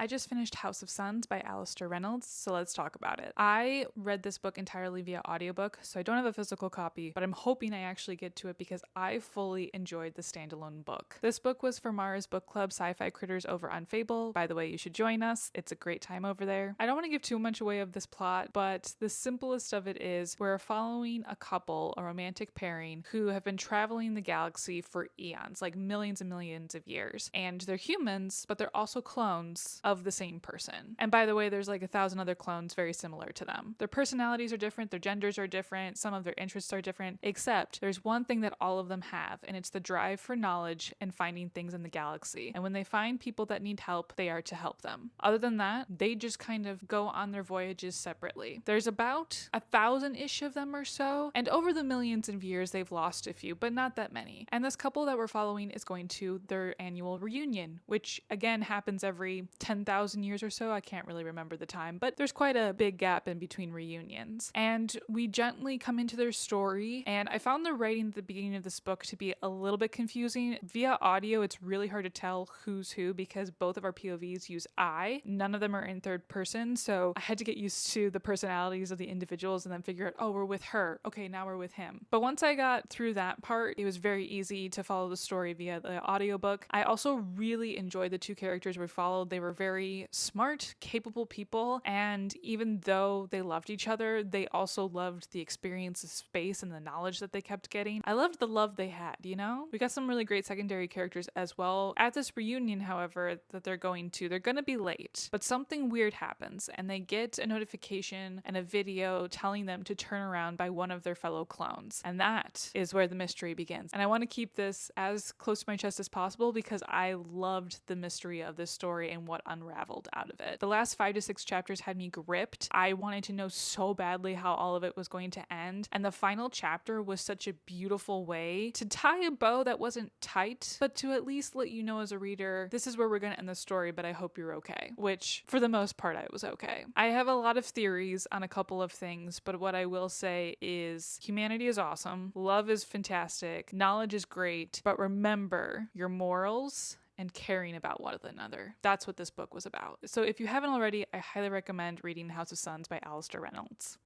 I just finished House of Suns by Alistair Reynolds, so let's talk about it. I read this book entirely via audiobook, so I don't have a physical copy, but I'm hoping I actually get to it because I fully enjoyed the standalone book. This book was for Mara's book club, Sci-Fi Critters over on Fable. By the way, you should join us. It's a great time over there. I don't want to give too much away of this plot, but the simplest of it is we're following a couple, a romantic pairing, who have been traveling the galaxy for eons, like millions and millions of years. And they're humans, but they're also clones of the same person. And by the way, there's like 1,000 other clones very similar to them. Their personalities are different, their genders are different, some of their interests are different, except there's one thing that all of them have, and it's the drive for knowledge and finding things in the galaxy. And when they find people that need help, they are to help them. Other than that, they just kind of go on their voyages separately. There's about 1,000-ish of them or so, and over the millions of years, they've lost a few, but not that many. And this couple that we're following is going to their annual reunion, which again happens every 10,000 years or so. I can't really remember the time, but there's quite a big gap in between reunions. And we gently come into their story, and I found the writing at the beginning of this book to be a little bit confusing. Via audio, it's really hard to tell who's who because both of our POVs use I. None of them are in third person, so I had to get used to the personalities of the individuals and then figure out, oh, we're with her. Okay, now we're with him. But once I got through that part, it was very easy to follow the story via the audiobook. I also really enjoyed the two characters we followed. They were very smart, capable people, and even though they loved each other, they also loved the experience of space and the knowledge that they kept getting. I loved the love they had, you know? We got some really great secondary characters as well. At this reunion, however, that they're going to be late, but something weird happens and they get a notification and a video telling them to turn around by one of their fellow clones. And that is where the mystery begins. And I want to keep this as close to my chest as possible because I loved the mystery of this story and what unraveled out of it. The last 5 to 6 chapters had me gripped. I wanted to know so badly how all of it was going to end. And the final chapter was such a beautiful way to tie a bow that wasn't tight, but to at least let you know as a reader, this is where we're going to end the story, but I hope you're okay. Which, for the most part, I was okay. I have a lot of theories on a couple of things, but what I will say is humanity is awesome, love is fantastic, knowledge is great, but remember your morals and caring about one another. That's what this book was about. So if you haven't already, I highly recommend reading House of Suns by Alistair Reynolds.